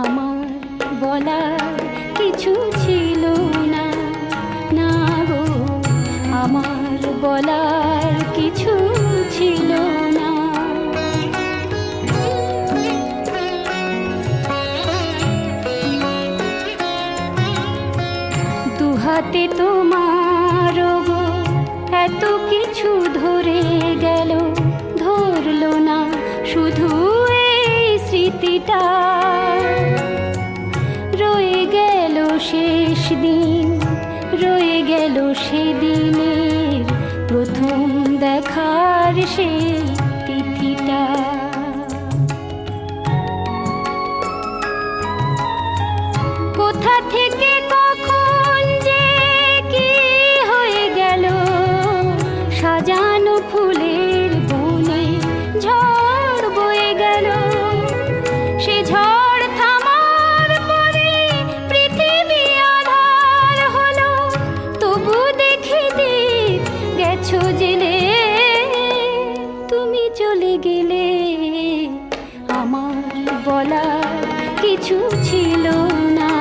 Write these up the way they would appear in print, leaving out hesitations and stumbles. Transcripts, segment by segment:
আমার বলার কিছু ছিল না, না গো, আমার বলার কিছু ছিল না। দুহাতে তোমার গো এত কিছু ধরে গেল, ধরল না শুধু এই স্মৃতিটা। রয়ে গেল শেষ দিন, রয়ে গেল সেদিনের প্রথম দেখার সেই তিথিটা। কোথা থেকে কখন যে কি হয়ে গেল, সাজানো ফুলের বনে ঝড় বয়ে গেল। সে ঝড় থামার পরে পৃথিবী আঁধার হলো, তবু দেখি দীপ গেছো জেলে। তুমি চলে গেলে, আমার বলার কিছু ছিল না।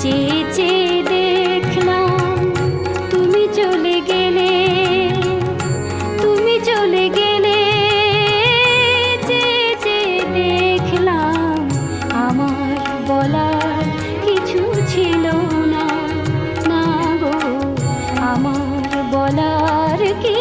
চেয়ে চেয়ে দেখলাম তুমি চলে গেলে, তুমি চলে গেলে। চেয়ে চেয়ে দেখলাম আমার বলার কিছু ছিল না, না গো, আমার বলার কি